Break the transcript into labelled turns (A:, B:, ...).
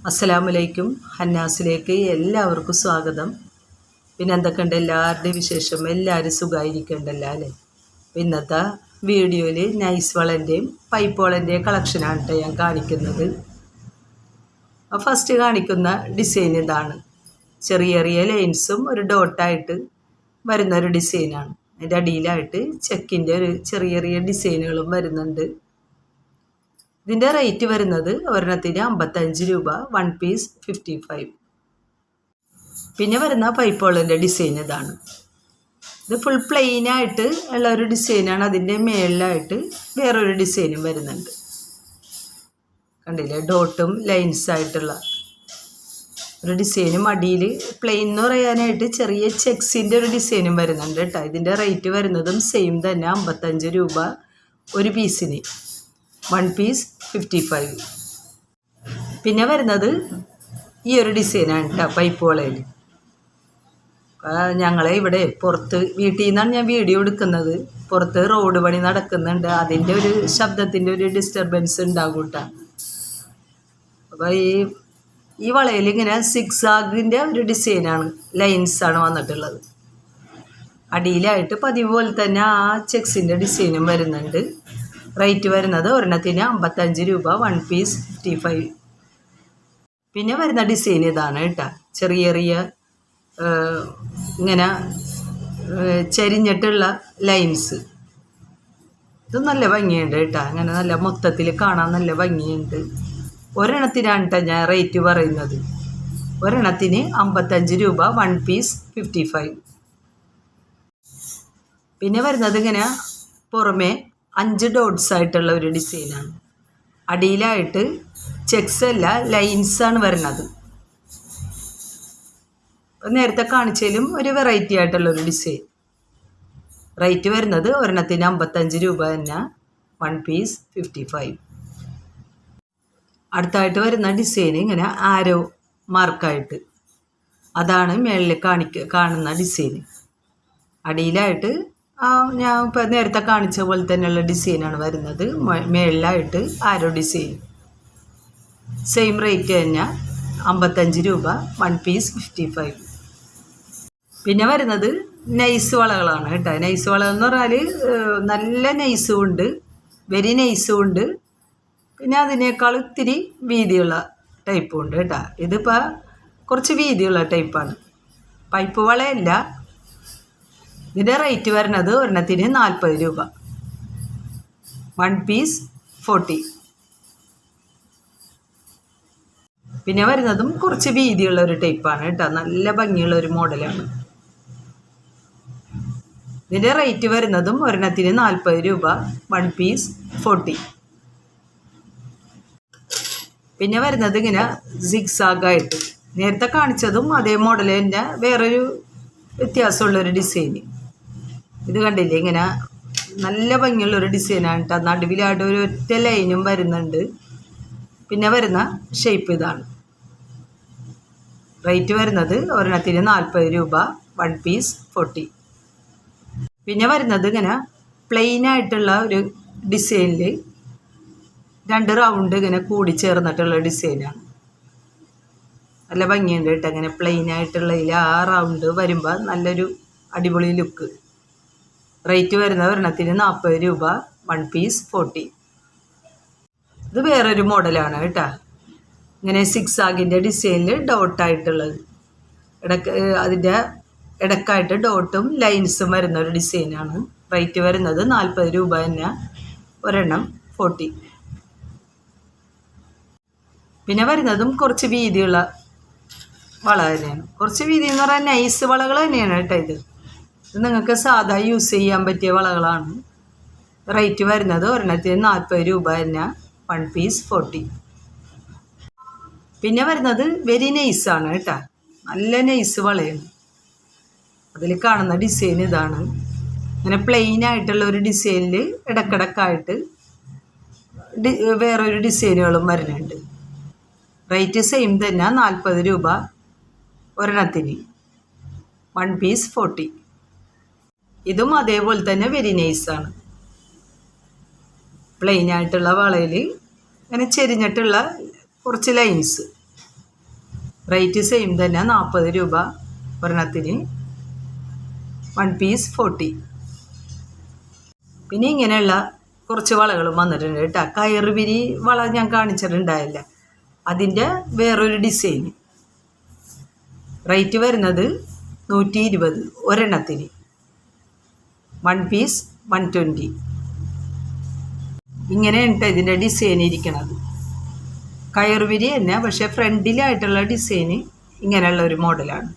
A: അസ്സലാമലൈക്കും. ഹന്നാസിലേക്ക് എല്ലാവർക്കും സ്വാഗതം. പിന്നെ എന്തൊക്കെയുണ്ട് എല്ലാവരുടെയും വിശേഷം? എല്ലാവരും സുഖമായിരിക്കണ്ടല്ലോ അല്ലേ? ഇന്നത്തെ വീഡിയോയിൽ നൈസ് വളൻ്റെയും പൈപ്പ് വളൻ്റെയും കളക്ഷനാണ് കേട്ടോ ഞാൻ കാണിക്കുന്നത്. ഫസ്റ്റ് കാണിക്കുന്ന ഡിസൈൻ ഇതാണ്. ചെറിയ ചെറിയ ലൈൻസും ഒരു ഡോട്ടായിട്ട് വരുന്നൊരു ഡിസൈനാണ്. അതിൻ്റെ അടിയിലായിട്ട് ചെക്കിൻ്റെ ഒരു ചെറിയ ചെറിയ ഡിസൈനുകളും വരുന്നുണ്ട്. ഇതിൻ്റെ റേറ്റ് വരുന്നത് ഒരെണ്ണത്തിന് 55 രൂപ, 1 പീസ് 55. പിന്നെ വരുന്ന പൈപ്പുകളിൻ്റെ ഡിസൈൻ ഇതാണ്. ഇത് ഫുൾ പ്ലെയിനായിട്ട് ഉള്ള ഒരു ഡിസൈനാണ്. അതിൻ്റെ മേളിലായിട്ട് വേറൊരു ഡിസൈനും വരുന്നുണ്ട്. കണ്ടില്ലേ, ഡോട്ടും ലൈൻസായിട്ടുള്ള ഒരു ഡിസൈനും അടിയിൽ പ്ലെയിൻ എന്ന് പറയാനായിട്ട് ചെറിയ ചെക്സിൻ്റെ ഒരു ഡിസൈനും വരുന്നുണ്ട് കേട്ടോ. ഇതിൻ്റെ റേറ്റ് വരുന്നതും സെയിം തന്നെ, 55 രൂപ ഒരു പീസിന്, 1 പീസ് 55. പിന്നെ വരുന്നത് ഈ ഒരു ഡിസൈനാണ് കേട്ടോ പൈപ്പ് വളയിൽ. ഞങ്ങളെ ഇവിടെ പുറത്ത് വീട്ടിൽ നിന്നാണ് ഞാൻ വീഡിയോ എടുക്കുന്നത്. പുറത്ത് റോഡ് പണി നടക്കുന്നുണ്ട്. അതിൻ്റെ ഒരു ശബ്ദത്തിൻ്റെ ഒരു ഡിസ്റ്റർബൻസ് ഉണ്ടാകും കേട്ടോ. അപ്പോൾ ഈ വളയിൽ ഇങ്ങനെ സിക്സാഗിൻ്റെ ഒരു ഡിസൈനാണ്, ലൈൻസാണ് വന്നിട്ടുള്ളത്. അടിയിലായിട്ട് പതിവ് പോലെ തന്നെ ആ ചെക്സിൻ്റെ ഡിസൈനും വരുന്നുണ്ട്. റേറ്റ് വരുന്നത് ഒരെണ്ണത്തിന് 55 രൂപ, 1 പീസ് 55. പിന്നെ വരുന്ന ഡിസൈൻ ഇതാണ് കേട്ടോ. ചെറിയ ചെറിയ ഇങ്ങനെ ചരിഞ്ഞിട്ടുള്ള ലൈൻസ്. ഇത് നല്ല ഭംഗിയുണ്ട് കേട്ടോ. അങ്ങനെ നല്ല മൊത്തത്തിൽ കാണാൻ നല്ല ഭംഗിയുണ്ട്. ഒരെണ്ണത്തിനാണ് കേട്ടോ ഞാൻ റേറ്റ് പറയുന്നത്. ഒരെണ്ണത്തിന് 55 രൂപ, 1 പീസ് 55. പിന്നെ വരുന്നത് ഇങ്ങനെ പുറമേ 5 ഡോട്ട്സ് ആയിട്ടുള്ള ഒരു ഡിസൈനാണ്. അടിയിലായിട്ട് ചെക്സ് അല്ല, ലൈൻസാണ് വരുന്നത്. നേരത്തെ കാണിച്ചാലും ഒരു വെറൈറ്റി ആയിട്ടുള്ളൊരു ഡിസൈൻ. റേറ്റ് വരുന്നത് ഒരെണ്ണത്തിന് 55 രൂപ തന്നെ, 1 പീസ് 55. അടുത്തായിട്ട് വരുന്ന ഡിസൈൻ ഇങ്ങനെ ആരോ മാർക്കായിട്ട്, അതാണ് മേളിൽ കാണുന്ന ഡിസൈൻ. അടിയിലായിട്ട് ഞാൻ ഇപ്പോൾ നേരത്തെ കാണിച്ച പോലെ തന്നെയുള്ള ഡിസൈനാണ് വരുന്നത്. മേളിലായിട്ട് ആരോ ഡിസൈൻ. സെയിം റേറ്റ് തന്നെ, 55 രൂപ, 1 പീസ് 55. പിന്നെ വരുന്നത് നൈസ് വളകളാണ് കേട്ടോ. നൈസ് വളകൾ എന്ന് പറഞ്ഞാൽ നല്ല നൈസും ഉണ്ട്, വെരി നൈസും ഉണ്ട്. പിന്നെ അതിനേക്കാൾ ഇത്തിരി വീതിയുള്ള ടൈപ്പും ഉണ്ട് കേട്ടോ. ഇതിപ്പോൾ കുറച്ച് വീതിയുള്ള ടൈപ്പാണ്, പൈപ്പ് വളയല്ല. ഇതിൻ്റെ റേറ്റ് വരുന്നത് ഒരെണ്ണത്തിന് 40 രൂപ, 1 പീസ് 40. പിന്നെ വരുന്നതും കുറച്ച് വീതിയുള്ള ഒരു ടൈപ്പാണ് കേട്ടോ. നല്ല ഭംഗിയുള്ള ഒരു മോഡലാണ്. ഇതിൻ്റെ റേറ്റ് വരുന്നതും ഒരെണ്ണത്തിന് 40 രൂപ, 1 പീസ് 40. പിന്നെ വരുന്നത് ഇങ്ങനെ സിഗ്സാഗായിട്ട്, നേരത്തെ കാണിച്ചതും അതേ മോഡൽ തന്നെ, വേറൊരു വ്യത്യാസമുള്ളൊരു ഡിസൈന്. ഇത് കണ്ടില്ലേ, ഇങ്ങനെ നല്ല ഭംഗിയുള്ളൊരു ഡിസൈനാണ് കേട്ടോ. നടുവിലായിട്ട് ഒരു ഒറ്റ ലൈനും വരുന്നുണ്ട്. പിന്നെ വരുന്ന ഷേപ്പ് ഇതാണ്. റേറ്റ് വരുന്നത് ഒരെണ്ണത്തിന് 40 രൂപ, 1 പീസ് 40. പിന്നെ വരുന്നത് ഇങ്ങനെ പ്ലെയിൻ ആയിട്ടുള്ള ഒരു ഡിസൈനിൽ 2 റൗണ്ട് ഇങ്ങനെ കൂടി ചേർന്നിട്ടുള്ള ഡിസൈനാണ്. നല്ല ഭംഗിയുണ്ട് കേട്ടോ. ഇങ്ങനെ പ്ലെയിൻ ആയിട്ടുള്ളതിൽ ആ റൗണ്ട് വരുമ്പോൾ നല്ലൊരു അടിപൊളി ലുക്ക്. റേറ്റ് വരുന്നത് ഒരെണ്ണത്തിന് 40 രൂപ, 1 പീസ് 40. ഇത് വേറൊരു മോഡലാണ് കേട്ടോ. ഇങ്ങനെ സിക്സാഗിൻ്റെ ഡിസൈനിൽ ഡോട്ടായിട്ടുള്ളത്, അതിൻ്റെ ഇടക്കായിട്ട് ഡോട്ടും ലൈൻസും വരുന്ന ഒരു ഡിസൈനാണ്. റേറ്റ് വരുന്നത് 40 രൂപ തന്നെ, ഒരെണ്ണം 40. പിന്നെ വരുന്നതും കുറച്ച് വീതിയുള്ള വള തന്നെയാണ്. കുറച്ച് വീതി എന്ന് പറഞ്ഞാൽ നൈസ് വളകൾ തന്നെയാണ് കേട്ടോ. ഇത് നിങ്ങൾക്ക് സാധാ യൂസ് ചെയ്യാൻ പറ്റിയ വളകളാണ്. റേറ്റ് വരുന്നത് ഒരെണ്ണത്തിന് 40 രൂപ തന്നെ, 1 പീസ് 40. പിന്നെ വരുന്നത് വെരി നൈസാണ് കേട്ടോ. നല്ല നൈസ് വളയാണ്. അതിൽ കാണുന്ന ഡിസൈൻ ഇതാണ്. ഇങ്ങനെ പ്ലെയിൻ ആയിട്ടുള്ള ഒരു ഡിസൈനിൽ ഇടക്കിടക്കായിട്ട് വേറൊരു ഡിസൈനുകളും വരുന്നുണ്ട്. റേറ്റ് സെയിം തന്നെ, 40 രൂപ ഒരെണ്ണത്തിന്, 1 പീസ് 40. ഇതും അതേപോലെ തന്നെ വെരി നൈസാണ്. പ്ലെയിൻ ആയിട്ടുള്ള വളയിൽ ഇങ്ങനെ ചെരിഞ്ഞിട്ടുള്ള കുറച്ച് ലൈൻസ്. റേറ്റ് സെയിം തന്നെ, 40 രൂപ ഒരെണ്ണത്തിന്. 1 പീസ് 40. പിന്നെ ഇങ്ങനെയുള്ള കുറച്ച് വളകളും വന്നിട്ടുണ്ട് കേട്ടോ. കയറുപിരി വള ഞാൻ കാണിച്ചിട്ടുണ്ടായില്ല, അതിൻ്റെ വേറൊരു ഡിസൈൻ. റേറ്റ് വരുന്നത് 120 ഒരെണ്ണത്തിന്. 1 പീസ് 120. ഇങ്ങനെയാണ് ഇതിൻ്റെ ഡിസൈൻ ഇരിക്കണത്. കയറുപിരി തന്നെ, പക്ഷേ ഫ്രണ്ടിലായിട്ടുള്ള ഡിസൈന് ഇങ്ങനെയുള്ള ഒരു മോഡലാണ്.